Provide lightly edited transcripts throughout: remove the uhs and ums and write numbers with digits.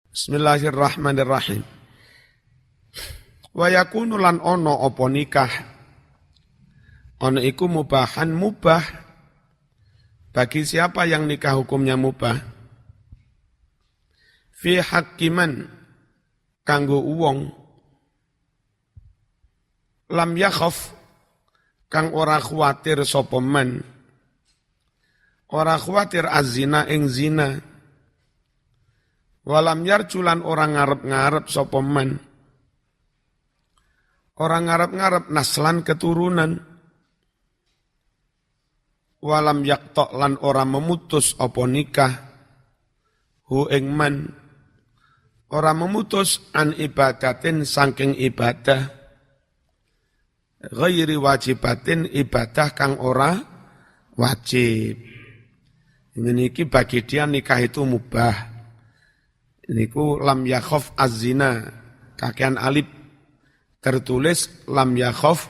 Bismillahirrahmanirrahim. Wa yakunu lan ono apa nikah. Ono iku mubahan mubah. Bagi siapa yang nikah hukumnya mubah. Fi haqqiman kanggo uwong. Lam yakhaf kang ora khawatir sapa man. Ora khawatir az-zina ing zina. Walam yarjulan orang ngarep-ngarep sapa man. Orang ngarep-ngarep naslan keturunan. Walam yaktok lan orang memutus apa nikah. Hu ing man. Orang memutus an ibadatin saking ibadah. Ghairi wajibatin ibadah kang ora wajib. Ini bagi dia nikah itu mubah. Niku lam yakhaf az-zina, kakean alif tertulis lam yakhaf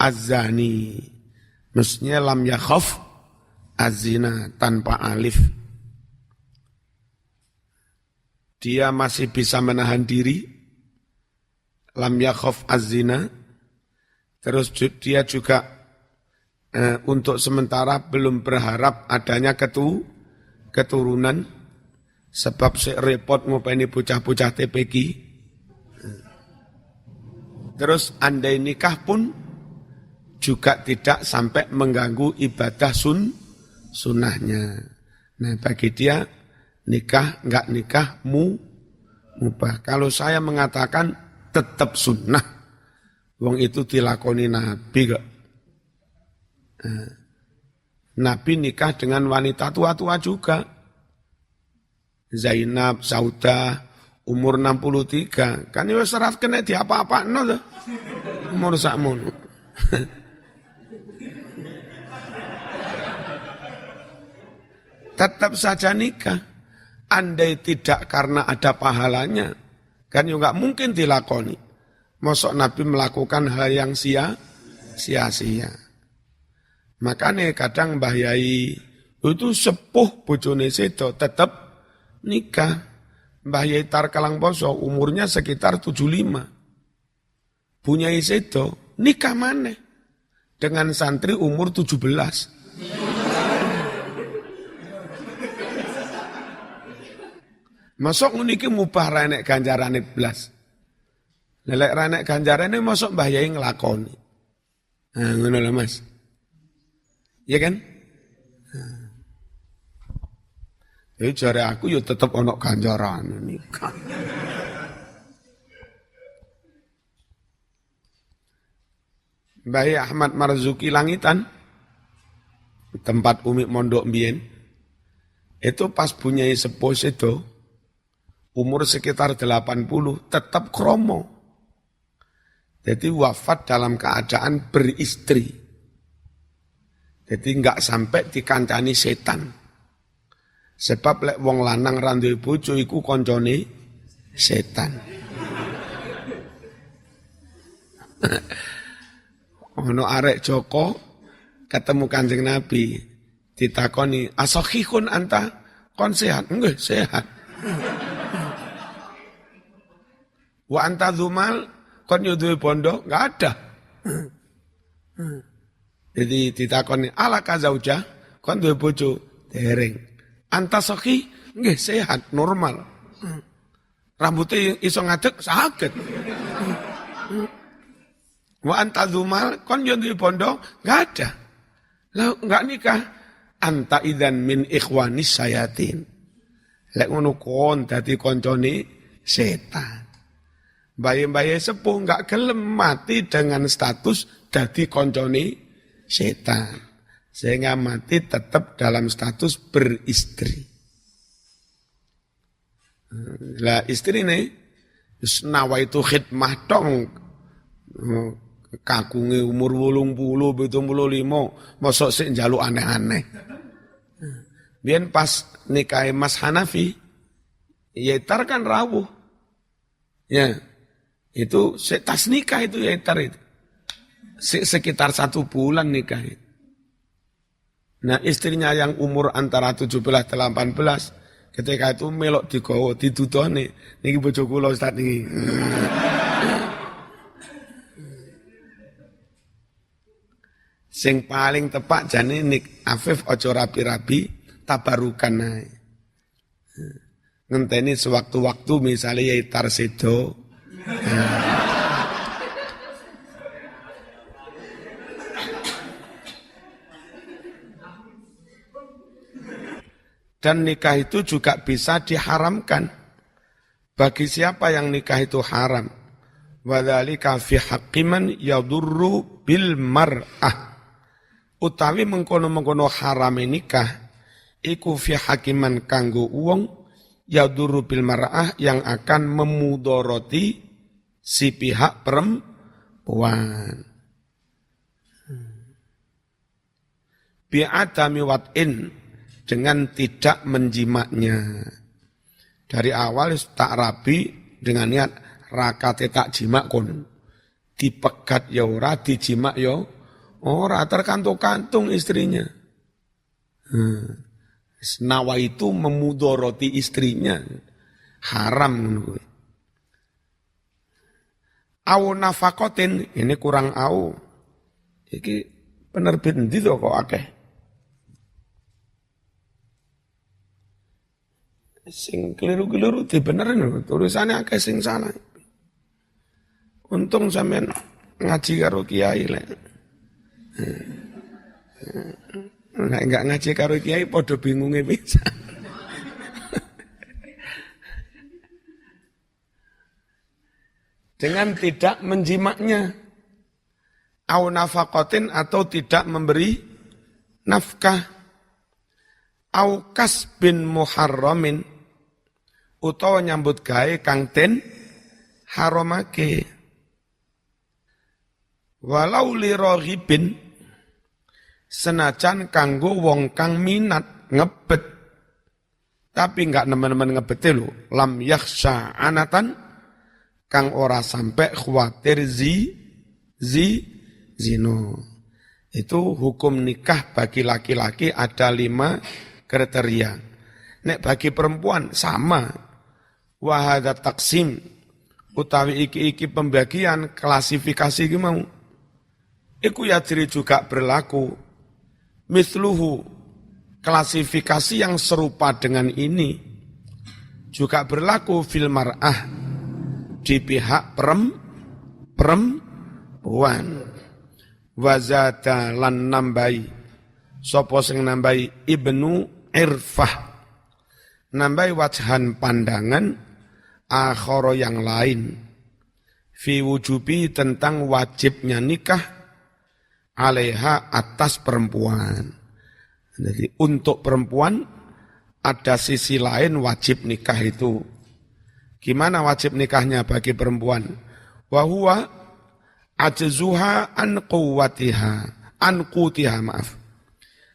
az-zani. Maksudnya lam yakhaf az-zina tanpa alif. Dia masih bisa menahan diri, lam yakhaf az-zina. Terus dia juga untuk sementara belum berharap adanya keturunan. Sebab repot ngopeni bocah-bocah TPQ. Terus andai nikah pun juga tidak sampai mengganggu ibadah sunnahnya. Nah bagi dia nikah enggak nikah mubah. Kalau saya mengatakan tetap sunnah, wong itu dilakoni Nabi kok. Nabi nikah dengan wanita tua-tua juga. Zainab, Saudah, umur 63. Kan ya serat kena di apa-apa no, umur sakmono. Tetap saja nikah. Andai tidak karena ada pahalanya, kan juga mungkin dilakoni. Mosok Nabi melakukan hal yang sia-sia. Makanya kadang Mbah Yai itu sepuh bojone sedo tetap nikah. Mbah Yai Tar Kalangposo umurnya sekitar 75. Punya sedo nikah mana? Dengan santri umur 17. Masuk niki mubah renek ganjarane blas. Lelek renek ganjarane masuk Mbah Yai nglakoni. Nah, ngono lho Mas. Iya kan? Jadi jare aku ya tetep ono ganjaran nikah. Mbah Ahmad Marzuki Langitan, tempat Umi mondok mbiyen, itu pas punya sepuh itu, umur sekitar 80, tetap kromo. Jadi wafat dalam keadaan beristri. Jadi enggak sampai dikancani setan. Sebab lek wong lanang ra duwe bojo iku koncone setan. Ono arek Joko ketemu Kanjeng Nabi, ditakoni, "Asahihun anta?" Kon sehat? Nggih, sehat. Wa anta dzumal? Kon yo duwe bondo? Enggak ada. Jadi ditakoni, "Alaka zaujah?" Kon duwe bojo? Dereng. Anta sahih? Nggih, sehat, normal. Rambutnya iso ngadeg, saged. Wa anta dzumal, kon yo duwe bondo? Enggak ada. Lah enggak nikah. Anta idzan min ikhwanis sayatin. Lek ngono kon dadi koncone setan. Bayi-bayi sepuh enggak gelem mati dengan status dadi koncone setan. Sehingga mati tetap dalam status beristri. Lah istri ini nawa itu khidmah dong. Kakunge umur 80, 75, mosok sik njaluk aneh-aneh. Biyen pas nikah Mas Hanafi, Yetar kan rawuh. Ya, itu tas nikah itu Yetar itu. Sekitar 1 bulan nikah itu. Nah istrinya yang umur antara 17-18 Ketika itu melok digawa didudone niki bojo kula Ustaz niki. Sing paling tepak jane nik Afif aja rapi-rapi tabarukan ae. Ngenteni sewaktu-waktu misalnya Yai Tarsedo. Dan nikah itu juga bisa diharamkan. Bagi siapa yang nikah itu haram. Wadzalika fi haqqi man yadurru bil mar'ah. Utawi mengkono-mengkono harame nikah. Iku fi hakiman kanggo uwong yadurru bil mar'ah yang akan memudoroti si pihak perempuan. Bi'adami wat'in. Dengan tidak menjimaknya. Dari awal tak rapi dengan niat rakate tak jimak kon. Dipegat ya ora, dijimak ya ora, terkantung-kantung istrinya. Nawa itu memudoroti istrinya. Haram menurut. Au nafakotin, ini kurang au. Iki penerbit endi to kok akeh. Sing keliru-keliru dibenerin, tulisannya akeh sing salah. Untung sampean ngaji karo kiai lek. Nek enggak ngaji karo kiai padha bingunge pisan. Dengan tidak menjimaknya. Au nafaqatin atau tidak memberi nafkah. Au kasbin muharramin utawa nyambut gawe kang den haramake. Walau li raghibin senajan kanggo wong kang minat ngebet tapi enggak nemen-nemen ngebete lho, lam yakhsha anatan kang ora sampai khawatir zino. Itu hukum nikah bagi laki-laki ada 5 kriteria. Nek bagi perempuan sama. Wahada taksim utawi iki pembagian klasifikasi iki mau. Iku yadri juga berlaku. Misluhu klasifikasi yang serupa dengan ini juga berlaku fil mar'ah di pihak perempuan. Wazada lan nambai sapa sing nambai Ibnu Irfah nambai wajhan pandangan akhara yang lain fi wujubi tentang wajibnya nikah alaiha atas perempuan. Jadi untuk perempuan ada sisi lain wajib nikah itu. Gimana wajib nikahnya bagi perempuan? Wa huwa ajzuha an quwwatiha, an qutiha maaf.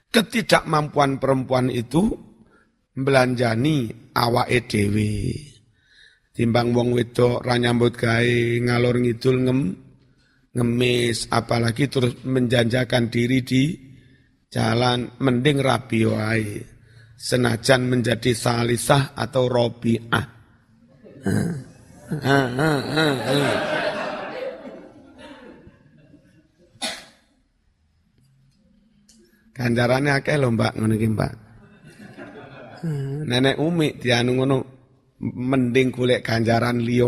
Ketidakmampuan perempuan itu belanjani awake dhewe. Timbang wong wedok ra nyambut gawe ngalor ngidul ngemis apalagi terus menjanjakan diri di jalan mending rabi wae. Senajan menjadi salisah atau robiah. Ganjarannya akeh lho Mbak ngono iki Mbak. Nenek Umi dianu ngono mending golek ganjaran liya.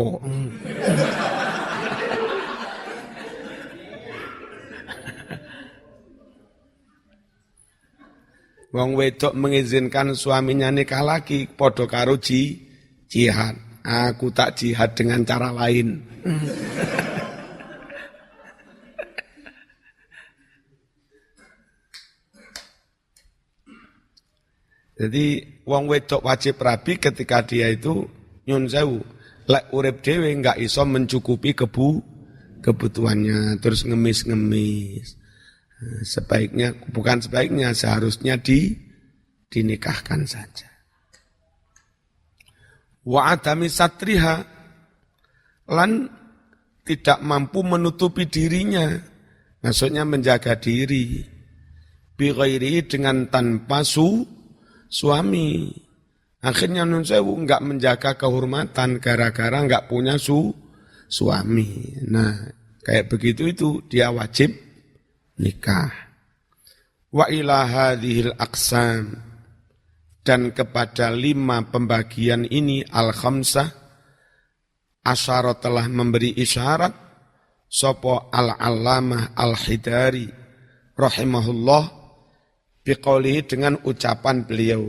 Wong wedok mengizinkan suaminya nikah lagi padha karo jihad. Aku tak jihad dengan cara lain. Jadi wong wedok wajib rabi ketika dia itu nyun sewu, lek urip dhewe enggak iso mencukupi kebutuhannya, terus ngemis-ngemis. Seharusnya dinikahkan saja. Wa adami satriha lan tidak mampu menutupi dirinya, maksudnya menjaga diri. Bi ghairi dengan tanpa suami. Akhirnya nun sewu enggak menjaga kehormatan gara-gara enggak punya suami. Nah, kayak begitu itu dia wajib nikah. Wa ila hadhil aqsam, dan kepada 5 pembagian ini al-khamsah asyara telah memberi isyarat sapa al-allamah al-Hidari rahimahullah biqaulihi dengan ucapan beliau.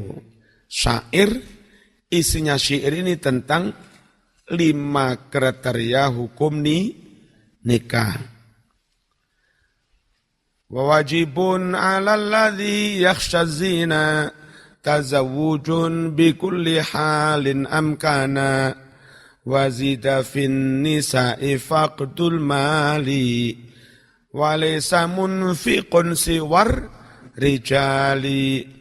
Syair, isinya syair ini tentang 5 kriteria hukum nikah. Wa wajibun 'alal ladzi yakhsha zina tazawwujun bi kulli halin amkana wa zida fin nisa'i faqdul mali wa laysa munfiqun siwar rijali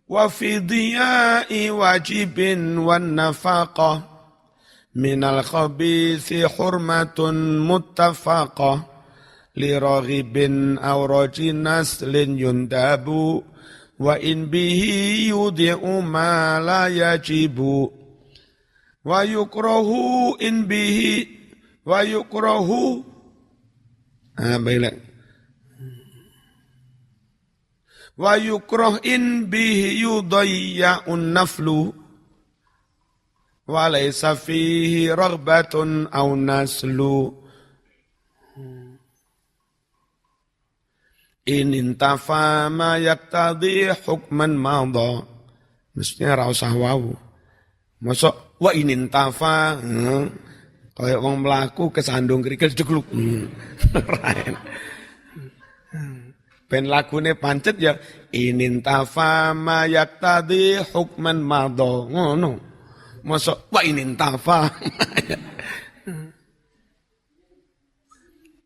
wa fi diya'i wajibin wan nafaqah minal khabithi hurmatun muttafaqah li raghibin aw rajin naslin yundabu wa in bihi yudhi'u ma la yajibu wa yukrahu in bihi wa yukrahu wa yukrah in bihi yudayya'un naflu wa laysa fihi raghbatun aw naslu in intafa ma yaktadhi hukman madha. Mestinya ra usah wau. Mosok wa in intafa kaya wong mlaku kesandung krikil jegluk. Ben lagune pancet ya inin tafa ma yaktadi hukman madha ngono. Mosok wa inin tafa.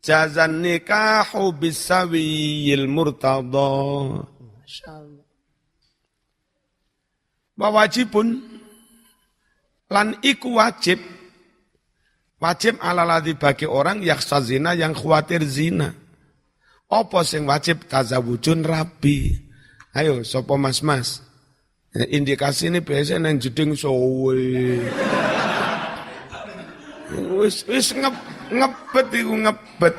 Jazan nikahu bisawiyil murtada. Masyaallah. Wa wajibun lan iku wajib ala ladzi bagi orang yakhsha zina yang khawatir zina. Apa sing wajib tazawujun rabi. Ayo sapa mas-mas. Indikasi ini biasa nang jeding sowe. Wis ngebet iku ngebet.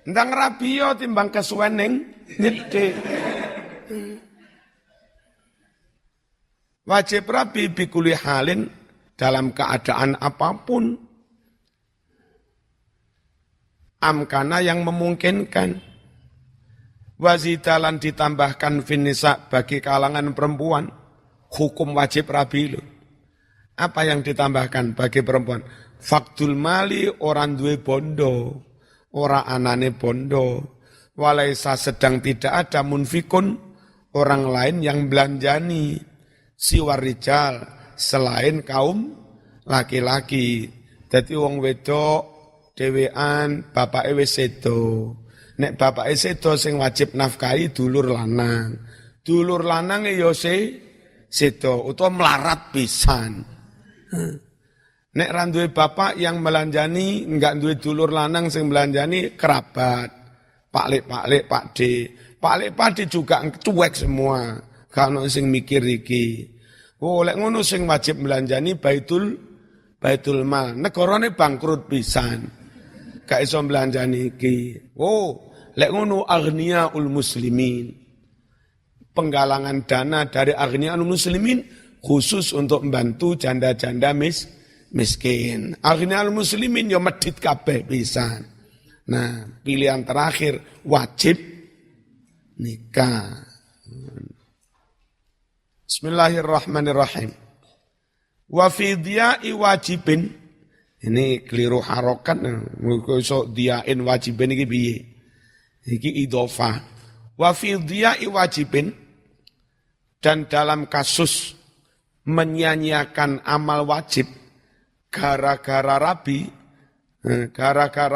Ndang rabi yo timbang kesuwen ning nyedhek. Wajib rabi bikuli halin dalam keadaan apapun. Amkana yang memungkinkan. Wazidalan ditambahkan finisa bagi kalangan perempuan. Hukum wajib rabi loh. Apa yang ditambahkan bagi perempuan? Faktul mali orang duwe bondo. Ora anane bondo. Walaisa sedang tidak ada munfikun. Orang lain yang belanjani. Siwar rijal. Selain kaum laki-laki. Jadi wong wedok dhewean bapake wis sedo. Nek bapake sedo sing wajib nafkahi dulur lanang. Dulur lanang ya sedo utawa melarat pisan. Nek ra duwe bapak yang melanjani, enggak duwe dulur lanang sing melanjani kerabat. Pak-lek, Pak D. Pak-lek, Pak D juga cuek semua. Gak ono sing mikir iki. Oh, lek ngono sing wajib melanjani baitul mal. Negarane bangkrut pisan. Gak iso belanjani iki. Oh, lek ngono aghniyaul muslimin. Penggalangan dana dari aghniyaul muslimin khusus untuk membantu janda-janda miskin. Aghniyaul muslimin yo medhit kabeh pisan. Nah, pilihan terakhir wajib nikah. Bismillahirrahmanirrahim. Wa fi diya'i wajibin. Ini keliru harokat, so diain wajibin ini piye. Ini idhofah. Wa fi diya'i wajibin, dan dalam kasus menyanyiakan amal wajib, gara-gara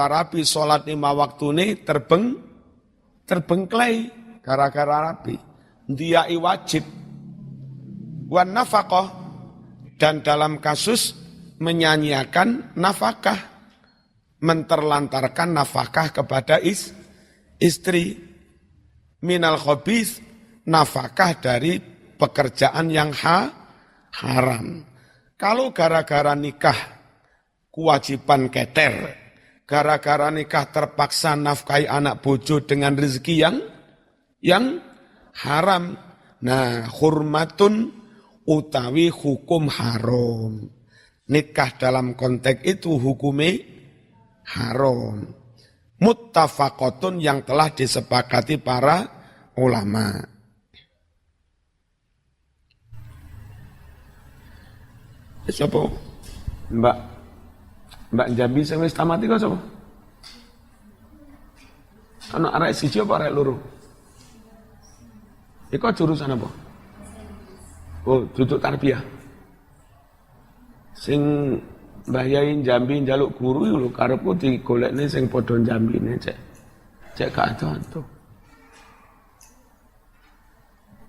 rabi sholat 5 waktu ini terbengklai, gara-gara rabi. Diya'i wajib. Wan nafaqah, dan dalam kasus menyanyiakan nafkah, menterlantarkan nafkah kepada istri. Minal khabith, nafkah dari pekerjaan yang haram. Kalau gara-gara nikah kewajiban keter, gara-gara nikah terpaksa nafkahi anak bojo dengan rezeki yang haram. Nah, hurmatun utawi hukum haram. Nikah dalam konteks itu hukumnya haram. Muttafaqatun yang telah disepakati para ulama. Siapa? Mbak Jambi sing wis tamat iku sapa? Ana arek siji apa arek loro? Iku jurusan apa? Oh, duduk tarbiyah. Sing Mbah Yai Jambi njaluk guru iku lho karepku digolekne sing padha Jambine cek gak ado-ado.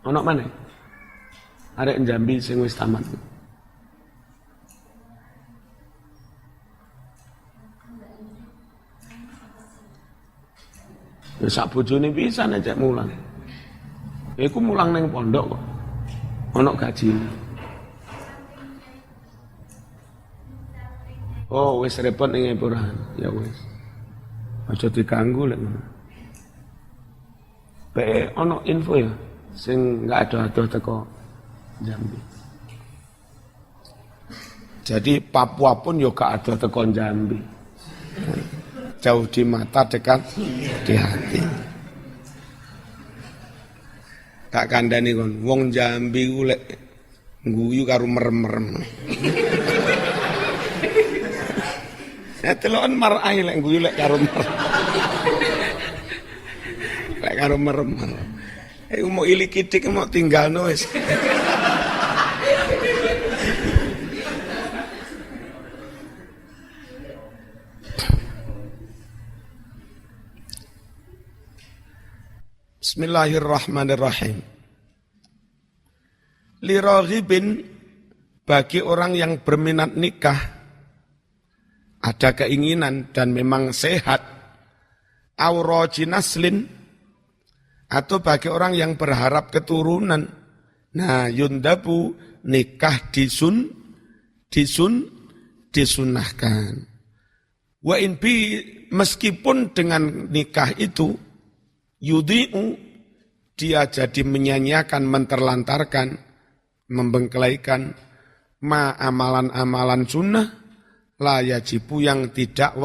Ono maneh? Arek Jambi sing wis tamat. Ya sak bojone pisan cek mulang. Iku mulang ning pondok kok. Ono gajine. Oh, wis repot ning epurahan. Ya wis. Aja diganggu lek ngono. Ono info ya sing enggak ada teko Jambi. Jadi Papua pun yo gak ada teko Jambi. Jauh di mata, dekat di hati. Tak kandhani kon, wong Jambi ku lek ngguyu karo merem-merem. Ya telokan marai lek ngguyu lek karo merem. Lek karo merem. Mau ilik kidik mau tinggalno wis. Bismillahirrahmanirrahim. Liraghibin, bagi orang yang berminat nikah, ada keinginan dan memang sehat, auraji naslin, atau bagi orang yang berharap keturunan. Nah, yundabu, nikah disunahkan. Wa in bi, meskipun dengan nikah itu yudhi'u, dia jadi menyanyiakan, menterlantarkan, membengkelaikan amalan-amalan sunnah la yajibu yang tidak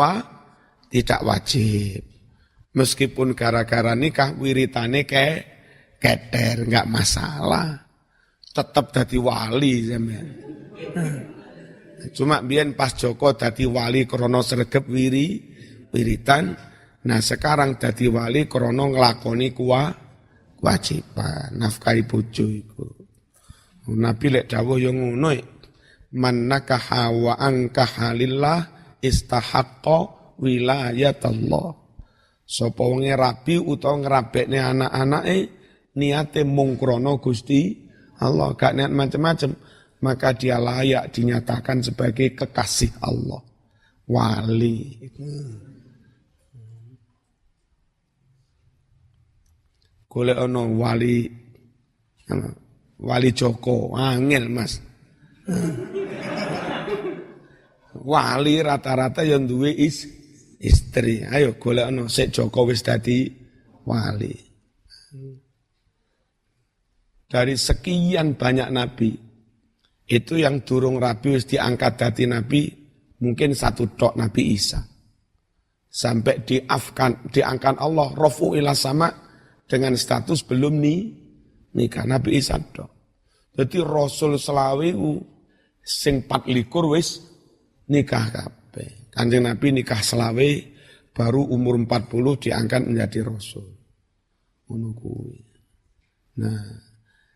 wajib. Meskipun gara-gara nikah wiritane keter, enggak masalah. Tetap dadi wali sampean. Cuma biyen pas Joko dadi wali krana sregep wiritan. Nah sekarang dadi wali krana nglakoni kewajiban nafkahi bojo iku. Nabi lek dawuh yo ngono man nakaha wa ankaha lillah istahaqqa wilayatallah. Sapa wong rabi utawa ngrabekne anak-anake niate mung krana Gusti Allah, gak niat macam-macam, maka dia layak dinyatakan sebagai kekasih Allah. Wali. Golek ono wali Joko, angel Mas. Wali rata-rata yang duwe istri. Ayo golek ono sik Joko wis dadi wali. Dari sekian banyak nabi, itu yang durung rabi wis diangkat dadi nabi mungkin satu tok Nabi Isa. Sampai diangkat Allah rafu ila sama dengan status belum nikah Nabi Isa tok. Jadi Rasul selawe sing 24 wis nikah kabeh. Kanjeng Nabi nikah selawe baru umur 40 diangkat menjadi Rasul. Ngono kuwi. Nah,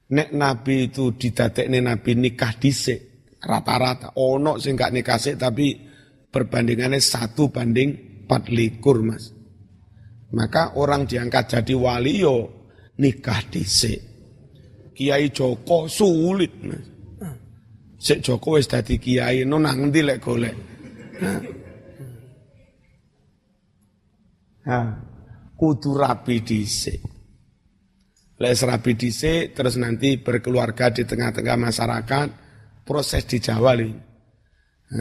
nek Nabi itu didadekne Nabi nikah dhisik rata-rata ono sing gak nikah sik tapi perbandingannya 1:24 Mas. Maka orang diangkat jadi wali yo nikah dhisik. Kiai Joko sulit Mas. Sik Joko wis dadi kiai no nang ndi lek golek. Kudu rapi dhisik. Lek rapi dhisik terus nanti berkeluarga di tengah-tengah masyarakat proses di Jawa lho.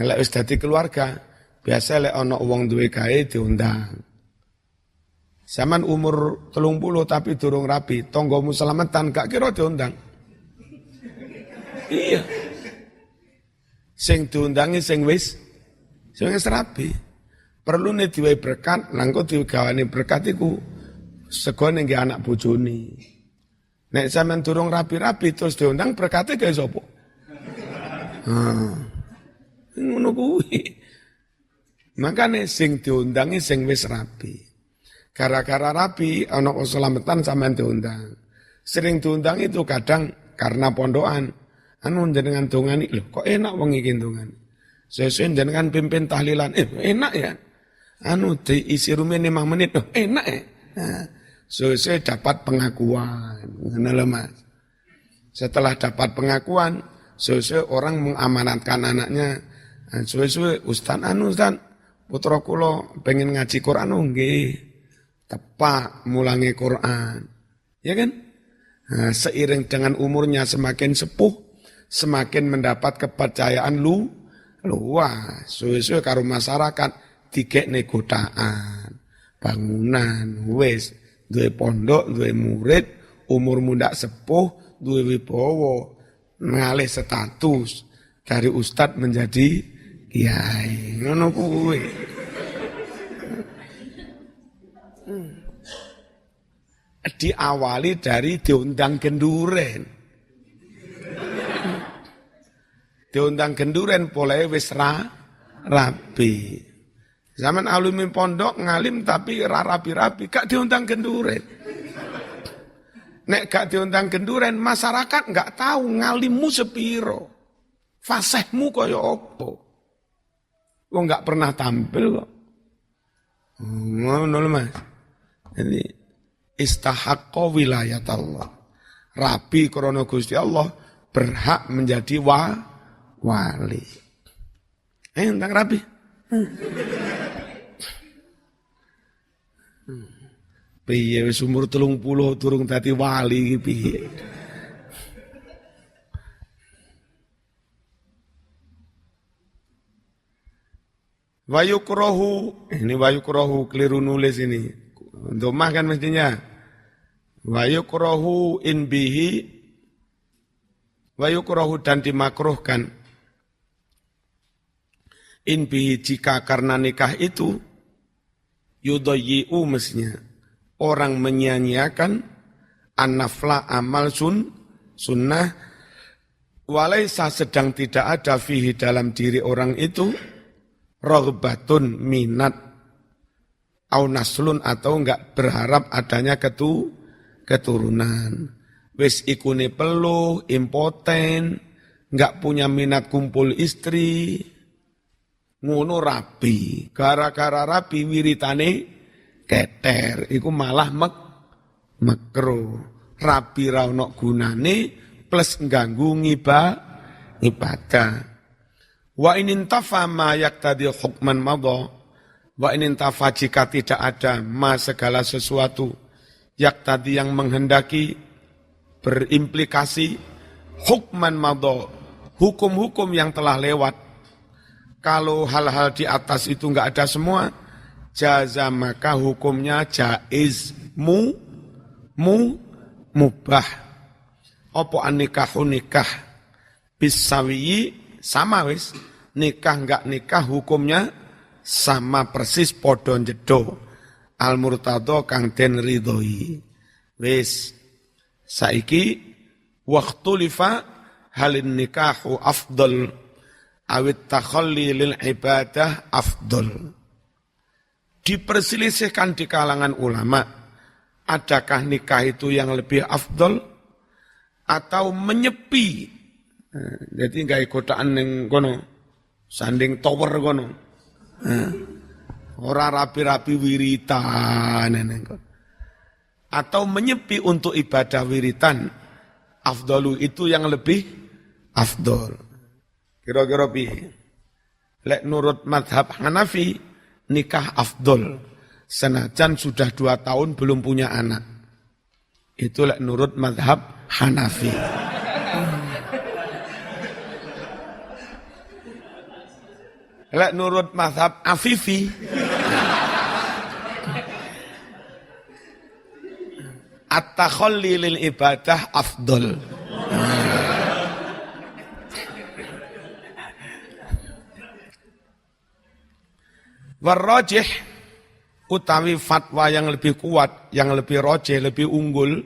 Lek wis dadi keluarga, biasa lek ana wong duwe gawe diundang. Zaman umur 30 tapi durung rapi, tonggomu selamatan gak kira diundang. Iya. Sing diundangi sing wis rapi. Perlu nih diwai berkat, nangko digawane berkat iku segone nggih anak bojone. Nek sampean durung rapi-rapi terus diundang berkate gawe sapa? Ngono kuwi. Makane sing diundangi sing wis rapi. Gara-gara rapi, ana keselamatan sampean diundang. Sering diundang itu kadang karena pondokan. Anu jenengan dongani, lho kok enak wong iki dongani. Sesuk jenengan pimpin tahlilan, enak ya. Anu diisi rumen 5 menit, loh enak ya. Nah, sesuk dapat pengakuan. Ngono lho Mas. Setelah dapat pengakuan, sesuk orang mengamanatkan anaknya. Sesuk Ustaz putra kula pengen ngaji Quran nggih. Tepak mulangi Quran. Ya kan? Nah, seiring dengan umurnya semakin sepuh, semakin mendapat kepercayaan luas. Suwe-suwe karo masyarakat dikekne godaan, bangunan, wis duwe pondok, duwe murid, umur muda sepuh, duwe wibawa, ngalih status dari ustad menjadi kiai. Ngono kuwi. Diawali dari diundang genduren. Diundang genduren boleh wis rapi. Zaman alumni pondok ngalim tapi rapi-rapi, gak diundang genduren. Nek gak diundang genduren, masyarakat gak tahu ngalimmu sepiro. Fasihmu kaya apa. Wong gak pernah tampil kok. Ngono lho Mas. Jadi istahaqqa wilayat Allah. Rabi krana Gusti Allah berhak menjadi wali. Tentang rabi. Piye wis umur 30 durung dadi wali iki piye. Wayukrohu, ini wayukrohu keliru nulis ini. Domah kan mestinya. Wayukrohu in bihi, wayukrohu dan dimakruhkan. In bihi jika karena nikah itu, yudoyi'u mestinya. Orang menyia-nyiakan an-nafla amal sunnah, walaisa sedang tidak ada fihi dalam diri orang itu, rohbatun minat, au naslun atau enggak berharap adanya keturunan. Wis ikune peluh, impoten, enggak punya minat kumpul istri, ngono rapi. Gara-gara rapi wiritane keter, iku malah makruh. Rapi ra ono gunane plus ngganggu ibadah. Wa inin tafa ma yaktadi hukman madha. Wa inin tafa jika tidak ada ma segala sesuatu yaktadi yang menghendaki berimplikasi hukman madha, hukum-hukum yang telah lewat. Kalau hal-hal di atas itu enggak ada semua, jaza maka hukumnya jaiz mubah. Apa an-nikahu nikah bisawiyi sama wis, nikah enggak nikah hukumnya sama persis podo jedo. Al-murtado kang den ridhoi. Wis saiki waktu lifa halin nikahu afdal awit takhalli lil ibadah afdal. Diperselisihkan di kalangan ulama, adakah nikah itu yang lebih afdal atau menyepi. Jadi gak ikotaan yang kono, sanding tower kono. Ora rapi-rapi wiritan. Atau menyepi untuk ibadah wiritan. Afdalu itu yang lebih afdal. Kira-kira piye? Lek nurut madhab Hanafi, nikah afdal. Senajan sudah 2 tahun belum punya anak. Itu lek nurut madhab Hanafi. Lek nurut mazhab Afifi, at-takhalli lil ibadah afdol. Warrajih utawi fatwa yang lebih kuat, yang lebih rajih, lebih unggul,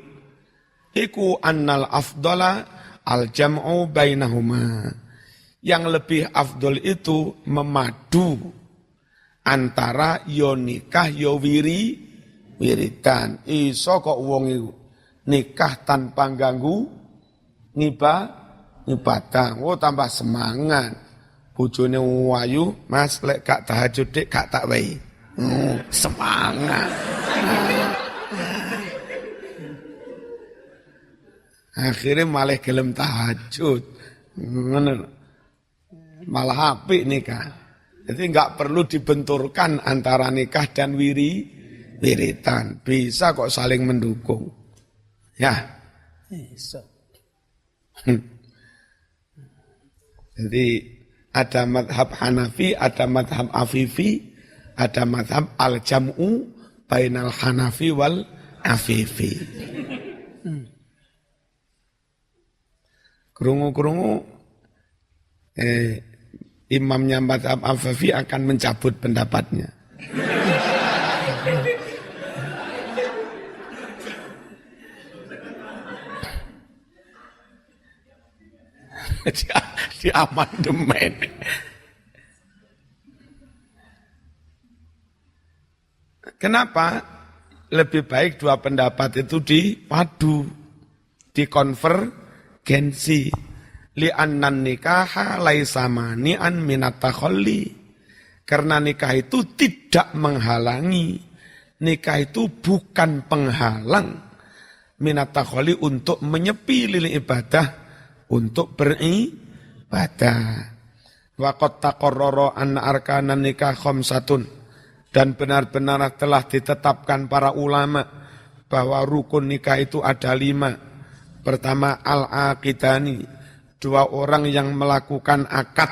iku annal afdala al jam'u bainahuma. Yang lebih afdol itu memadu antara yo nikah yo wiridan. Iso kok wong iku nikah tanpa ganggu ibadah. Oh tambah semangat. Bojone wayu, Mas lek gak tahajud dik gak tak wae. Semangat. Akhirnya malah gelem tahajud. Ngono. Malah apik nikah. Jadi enggak perlu dibenturkan antara nikah dan wiridan. Bisa kok saling mendukung. Ya. Bisa. Jadi ada madhab Hanafi, ada madhab Afifi, ada madhab al-jam'u bainal Hanafi wal Afifi. Kerungu-kerungu imamnya madhab Afifi akan mencabut pendapatnya. Di amandemen. Kenapa? Lebih baik dua pendapat itu dipadu, dikonvergensi. Li'annan nikaha laisa mani'an minat takhalli. Karena nikah itu tidak menghalangi. Nikah itu bukan penghalang minat takhalli untuk menyepi lil ibadah, untuk beribadah. Wa qad taqarrara anna arkanan nikah khamsatun. Dan benar-benar telah ditetapkan para ulama bahwa rukun nikah itu ada 5. Pertama al-aqidani, 2 orang yang melakukan akad.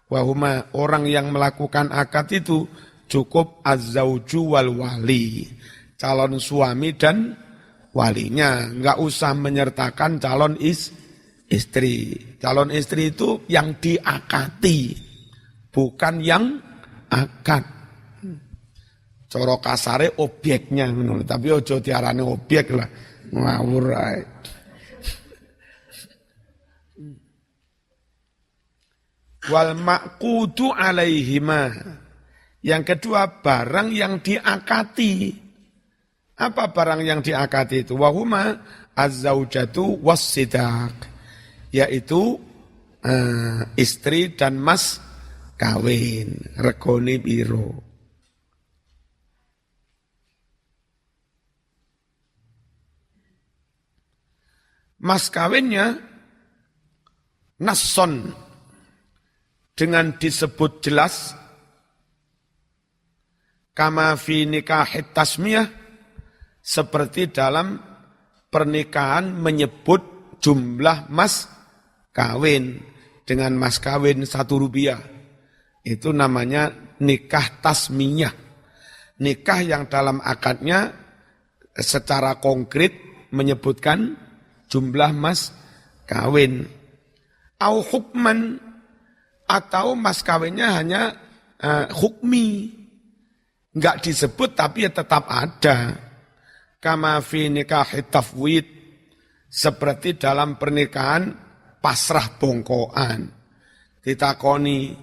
Wahuma, orang yang melakukan akad itu cukup az-zauju wal wali, calon suami dan walinya, enggak usah menyertakan calon istri. Calon istri itu yang diakati, bukan yang akad. Coro kasare objeknya, tapi ojo diarani objek lah, ngawur ae. Wal ma'qudu alaihima. Yang kedua, barang yang diakati. Apa barang yang diakati itu? Wahuma az-zaujatu was-sidaq. Yaitu istri dan mas kawin. Regone piro. Mas kawinnya nasson, dengan disebut jelas, kama fi nikahit tasmiyah, seperti dalam pernikahan menyebut jumlah mas kawin dengan mas kawin 1 rupiah. Itu namanya nikah tasmiyah. Nikah yang dalam akadnya secara konkret menyebutkan jumlah mas kawin. Au hukman, atau mas kawinnya hanya hukmi, enggak disebut tapi ya tetap ada. Kama fi nikahit tafwid, seperti dalam pernikahan pasrah bongkoan. Ditakoni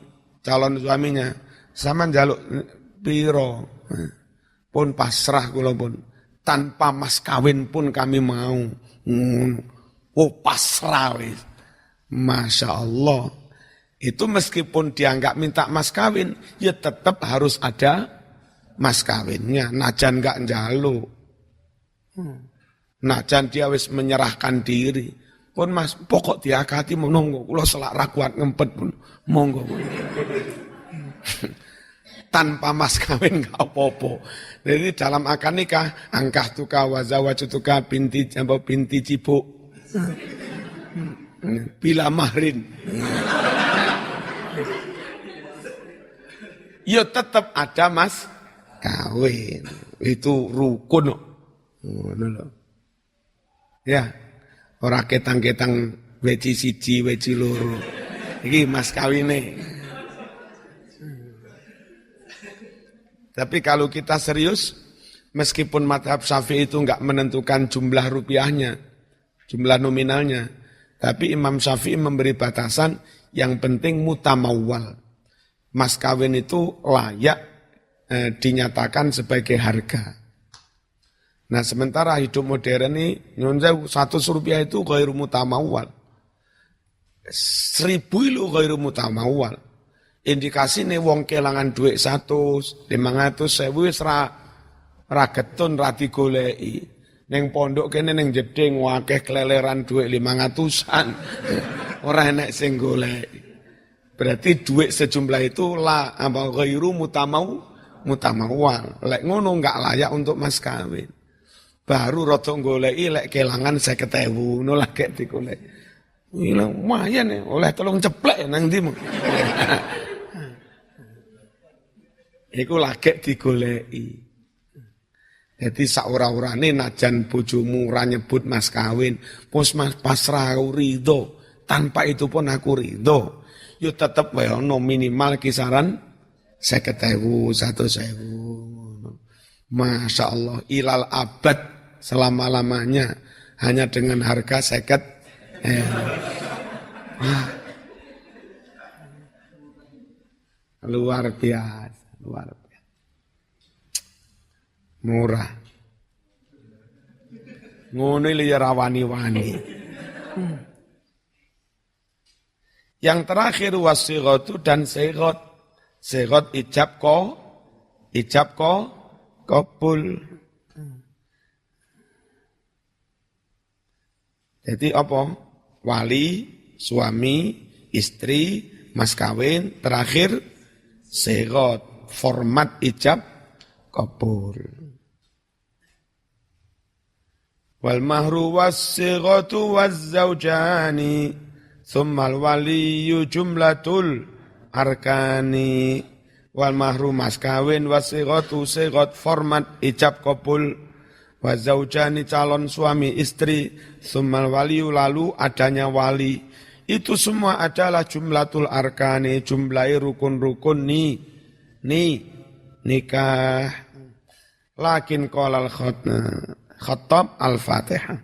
calon suaminya, sama njaluk piro, pun pasrah kula pun, tanpa mas kawin pun kami mau. Oh pasrah wis. Masya Allah. Itu meskipun dia enggak minta mas kawin, ya tetap harus ada mas kawinnya. Najan enggak njaluk. Najan dia wis menyerahkan diri. Pun mas, pokok diakati menunggu. Kula selak ra kuat ngempet pun monggo. Tanpa mas kawin enggak apa-apa. Jadi dalam akad nikah, angkah tuka wazawajutuka binti cibuk. Bila mahrin. ya tetap ada mas kawin. Itu rukun. Ngono lho. Ya, ora ketang-ketang weci siji, weci loro. Iki mas kawine. Tapi kalau kita serius, meskipun mazhab Syafi'i itu enggak menentukan jumlah rupiahnya, jumlah nominalnya, tapi Imam Syafi'i memberi batasan yang penting mutamawwal. Mas kawin itu layak dinyatakan sebagai harga. Nah sementara hidup modern ini, nyonjau 100 rupiah itu ghairu mutamawwal. 1000 itu ghairu mutamawwal. Indikasi nih wong kelangan duit 100, 500, 1000 wis ra getun ra digoleki. Ning pondok kene ning jeding akeh keleleran duit 500-an. Ora enek sing goleki. Berarti duit sejumlah itu la apa ghairu mutamawwal. Lek ngono enggak layak untuk mas kawin. Baru rada goleki lek kelangan 50.000 ngono lagi digoleki. Ilang lumayan ya, oleh tolong ceplek nang ndi. Iku lagi digoleki. Jadi saura-urane najan bojomu ora nyebut mas kawin, pos mas pasrah ridho, tanpa itu pun aku ridho. Yo tetep wae ono minimal kisaran 50.000, 100.000. Masya Allah, ilal abad selama-lamanya hanya dengan harga 50.000. Luar biasa. Murah. Ngono iki ya rawani-wani. Yang terakhir wasighatu dan sighat. Sighat ijab qabul. Jadi apa? Wali, suami, istri, mas kawin, terakhir sighat. Format ijab qabul. Wal mahru was-sighatu waz-zawjani thumma al-waliyyu jumlatul arkani. Wal mahru mas kawin was-sighatu sighat format ijab qabul. Waz-zawjani calon suami istri, thumma al-waliyyu lalu adanya wali. Itu semua adalah jumlatul arkani, jumlahi rukun-rukun nikah. Lakin qala al-Khattab al-Fatihah.